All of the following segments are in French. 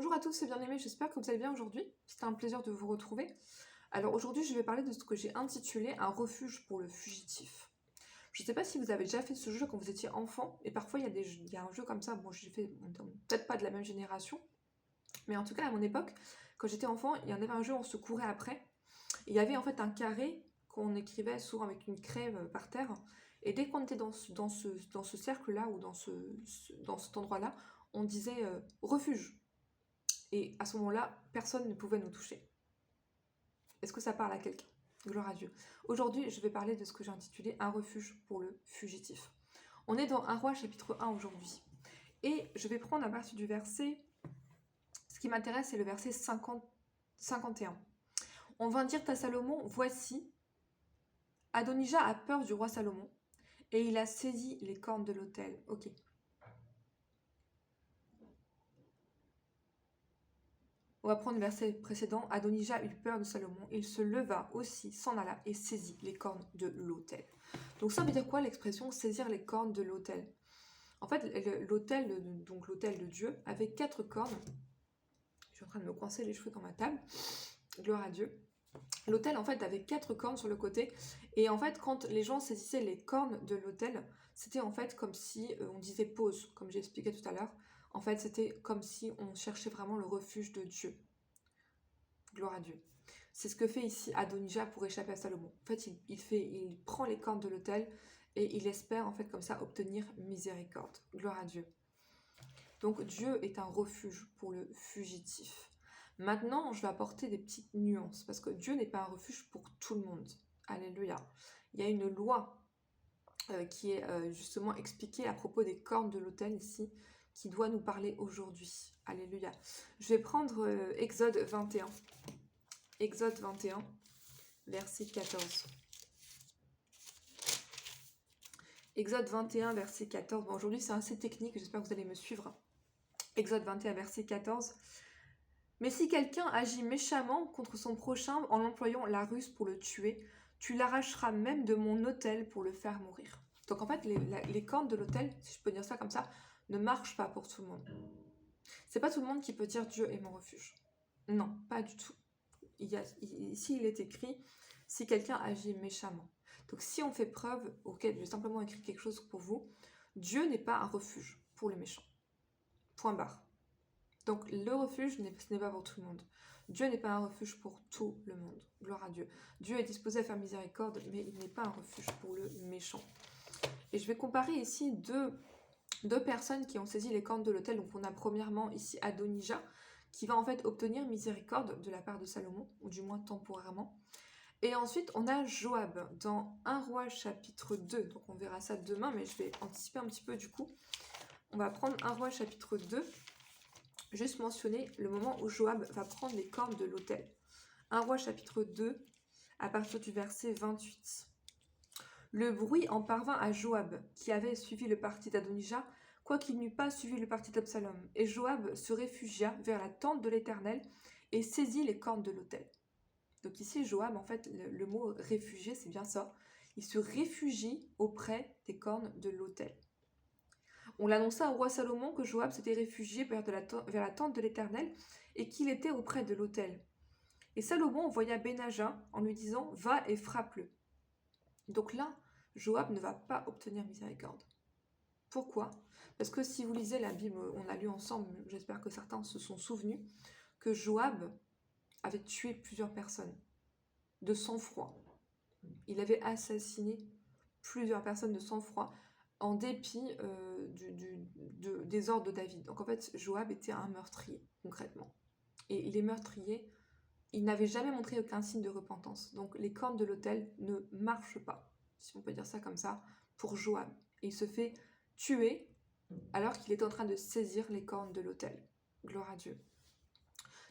Bonjour à tous et bien-aimés, j'espère que vous allez bien aujourd'hui. C'était un plaisir de vous retrouver. Alors aujourd'hui, je vais parler de ce que j'ai intitulé un refuge pour le fugitif. Je ne sais pas si vous avez déjà fait ce jeu quand vous étiez enfant, et parfois il y a un jeu comme ça, bon j'ai fait, on est peut-être pas de la même génération, mais en tout cas à mon époque, quand j'étais enfant, il y en avait un jeu où on se courait après. Il y avait en fait un carré qu'on écrivait souvent avec une craie par terre, et dès qu'on était dans ce cercle-là ou dans cet endroit-là, on disait refuge. Et à ce moment-là, personne ne pouvait nous toucher. Est-ce que ça parle à quelqu'un? Gloire à Dieu. Aujourd'hui, je vais parler de ce que j'ai intitulé un refuge pour le fugitif. On est dans 1 Roi chapitre 1 aujourd'hui. Et je vais prendre à partir du verset... Ce qui m'intéresse, c'est le verset 51. On vint dire à Salomon, voici, Adonijah a peur du roi Salomon, et il a saisi les cornes de l'autel. Ok. On va prendre le verset précédent. Adonijah eut peur de Salomon. Il se leva aussi, s'en alla et saisit les cornes de l'autel. Donc ça veut dire quoi l'expression saisir les cornes de l'autel? En fait, l'autel, donc l'autel de Dieu, avait 4 cornes. Je suis en train de me coincer les cheveux dans ma table. Gloire à Dieu. L'autel, en fait, avait 4 cornes sur le côté. Et en fait, quand les gens saisissaient les cornes de l'autel, c'était en fait comme si on disait pause, comme j'ai expliqué tout à l'heure. En fait, c'était comme si on cherchait vraiment le refuge de Dieu. Gloire à Dieu. C'est ce que fait ici Adonijah pour échapper à Salomon. En fait, il prend les cornes de l'autel et il espère en fait comme ça obtenir miséricorde. Gloire à Dieu. Donc Dieu est un refuge pour le fugitif. Maintenant, je vais apporter des petites nuances parce que Dieu n'est pas un refuge pour tout le monde. Alléluia. Il y a une loi qui est justement expliquée à propos des cornes de l'autel ici, qui doit nous parler aujourd'hui. Alléluia. Je vais prendre Exode 21. Exode 21, verset 14. Exode 21, verset 14. Bon, aujourd'hui, c'est assez technique, j'espère que vous allez me suivre. Exode 21, verset 14. Mais si quelqu'un agit méchamment contre son prochain en employant la ruse pour le tuer, tu l'arracheras même de mon autel pour le faire mourir. Donc en fait, les cornes de l'autel, si je peux dire ça comme ça, ne marchent pas pour tout le monde. C'est pas tout le monde qui peut dire Dieu est mon refuge. Non, pas du tout. Ici, il est écrit si quelqu'un agit méchamment. Donc si on fait preuve, ok, je vais simplement écrire quelque chose pour vous, Dieu n'est pas un refuge pour les méchants. Point barre. Donc le refuge, ce n'est pas pour tout le monde. Dieu n'est pas un refuge pour tout le monde. Gloire à Dieu. Dieu est disposé à faire miséricorde, mais il n'est pas un refuge pour le méchant. Et je vais comparer ici deux personnes qui ont saisi les cornes de l'autel. Donc on a premièrement ici Adonijah, qui va en fait obtenir miséricorde de la part de Salomon, ou du moins temporairement. Et ensuite, on a Joab dans 1 Roi chapitre 2. Donc on verra ça demain, mais je vais anticiper un petit peu du coup. On va prendre 1 Roi chapitre 2, juste mentionner le moment où Joab va prendre les cornes de l'autel. 1 Roi chapitre 2, à partir du verset 28. Le bruit en parvint à Joab, qui avait suivi le parti d'Adonijah, quoiqu'il n'eût pas suivi le parti d'Absalom. Et Joab se réfugia vers la tente de l'Éternel et saisit les cornes de l'autel. Donc ici, Joab, en fait, le mot réfugié, c'est bien ça. Il se réfugie auprès des cornes de l'autel. On l'annonça au roi Salomon que Joab s'était réfugié vers la tente de l'Éternel et qu'il était auprès de l'autel. Et Salomon envoya Benaja en lui disant « Va et frappe-le ». Donc là, Joab ne va pas obtenir miséricorde. Pourquoi? Parce que si vous lisez la Bible, on a lu ensemble, j'espère que certains se sont souvenus, que Joab avait tué plusieurs personnes de sang-froid. Il avait assassiné plusieurs personnes de sang-froid en dépit des ordres de David. Donc en fait, Joab était un meurtrier, concrètement. Et les meurtriers, ils n'avaient jamais montré aucun signe de repentance. Donc les cornes de l'autel ne marchent pas, si on peut dire ça comme ça, pour Joab. Et il se fait tuer alors qu'il est en train de saisir les cornes de l'autel. Gloire à Dieu.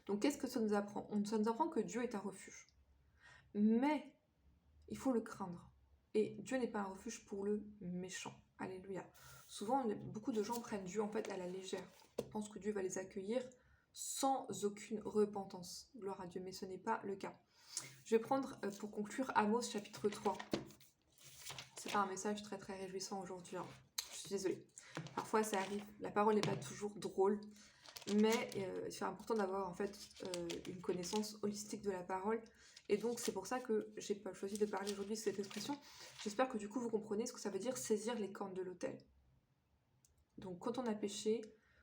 Donc qu'est-ce que ça nous apprend? Ça nous apprend que Dieu est un refuge. Mais il faut le craindre. Et Dieu n'est pas un refuge pour le méchant. Alléluia. Souvent, beaucoup de gens prennent Dieu en fait à la légère. Ils pensent que Dieu va les accueillir sans aucune repentance. Gloire à Dieu, mais ce n'est pas le cas. Je vais prendre pour conclure Amos chapitre 3. C'est pas un message très très réjouissant aujourd'hui. Hein. Je suis désolée. Parfois ça arrive. La parole n'est pas toujours drôle. Mais c'est important d'avoir en fait une connaissance holistique de la parole. Et donc c'est pour ça que j'ai pas choisi de parler aujourd'hui de cette expression. J'espère que du coup vous comprenez ce que ça veut dire saisir les cornes de l'autel. Donc quand on a péché,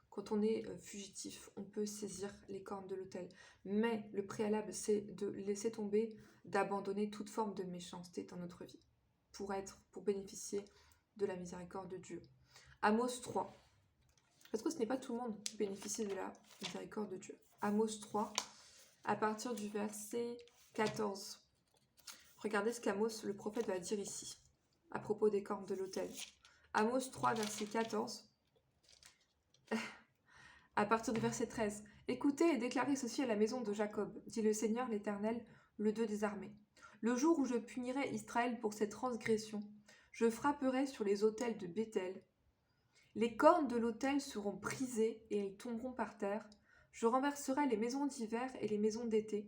quand on est fugitif, on peut saisir les cornes de l'autel. Mais le préalable, c'est de laisser tomber, d'abandonner toute forme de méchanceté dans notre vie pour bénéficier de la miséricorde de Dieu. Amos 3. Parce que ce n'est pas tout le monde qui bénéficie de la miséricorde de Dieu. Amos 3, à partir du verset 14. Regardez ce qu'Amos, le prophète, va dire ici, à propos des cornes de l'autel. Amos 3, verset 14, à partir du verset 13. « Écoutez et déclarez ceci à la maison de Jacob, dit le Seigneur l'Éternel, le Dieu des armées. Le jour où je punirai Israël pour cette transgression, je frapperai sur les autels de Béthel. Les cornes de l'autel seront brisées et elles tomberont par terre. Je renverserai les maisons d'hiver et les maisons d'été.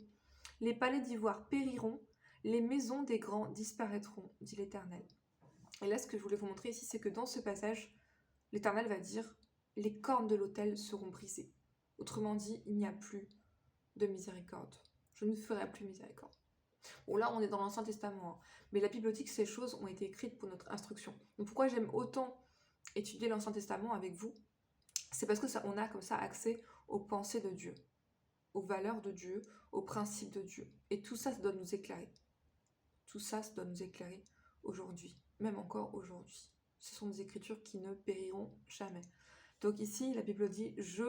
Les palais d'ivoire périront, les maisons des grands disparaîtront, dit l'Éternel. » Et là, ce que je voulais vous montrer ici, c'est que dans ce passage, l'Éternel va dire « Les cornes de l'autel seront brisées. » Autrement dit, il n'y a plus de miséricorde. Je ne ferai plus miséricorde. Bon, là, on est dans l'Ancien Testament, hein, mais la Bible dit que ces choses ont été écrites pour notre instruction. Donc pourquoi j'aime autant étudier l'Ancien Testament avec vous, c'est parce que on a comme ça accès aux pensées de Dieu, aux valeurs de Dieu, aux principes de Dieu. Et tout ça, ça doit nous éclairer. Tout ça, ça doit nous éclairer aujourd'hui, même encore aujourd'hui. Ce sont des écritures qui ne périront jamais. Donc ici, la Bible dit « Je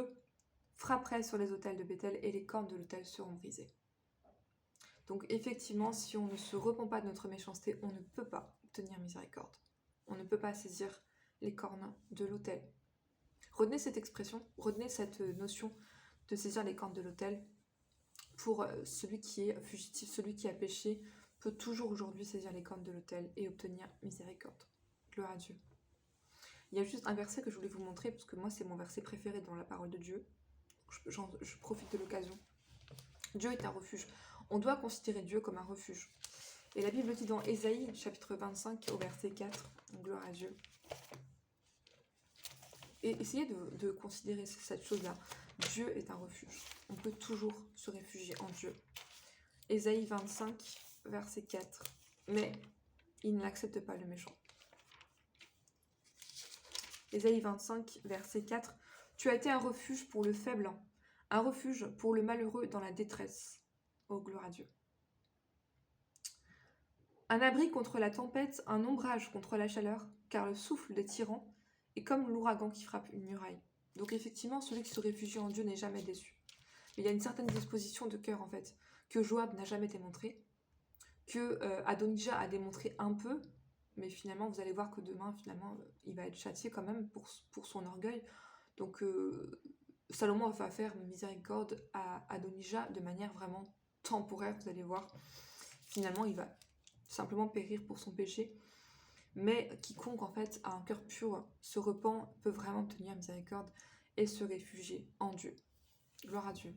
frapperai sur les autels de Béthel et les cornes de l'autel seront brisées. » Donc effectivement, si on ne se repent pas de notre méchanceté, on ne peut pas obtenir miséricorde. On ne peut pas saisir les cornes de l'autel. Retenez cette expression, retenez cette notion de saisir les cornes de l'autel. Pour celui qui est fugitif, celui qui a péché, peut toujours aujourd'hui saisir les cornes de l'autel et obtenir miséricorde. Gloire à Dieu. Il y a juste un verset que je voulais vous montrer, parce que moi c'est mon verset préféré dans la parole de Dieu. Je profite de l'occasion. Dieu est un refuge. On doit considérer Dieu comme un refuge. Et la Bible dit dans Ésaïe, chapitre 25, au verset 4, gloire à Dieu. Et essayez de considérer cette chose-là. Dieu est un refuge. On peut toujours se réfugier en Dieu. Ésaïe 25, verset 4. Mais il n'accepte pas le méchant. Ésaïe 25, verset 4. Tu as été un refuge pour le faible, un refuge pour le malheureux dans la détresse. Oh, gloire à Dieu. Un abri contre la tempête, un ombrage contre la chaleur, car le souffle des tyrans est comme l'ouragan qui frappe une muraille. Donc effectivement, celui qui se réfugie en Dieu n'est jamais déçu. Il y a une certaine disposition de cœur, en fait, que Joab n'a jamais démontré, que Adonijah a démontré un peu, mais finalement, vous allez voir que demain, finalement, il va être châtié quand même pour son orgueil. Donc, Salomon va faire miséricorde à Adonijah de manière vraiment temporaire, vous allez voir. Finalement, il va simplement périr pour son péché. Mais quiconque, en fait, a un cœur pur, se repent, peut vraiment obtenir miséricorde et se réfugier en Dieu. Gloire à Dieu.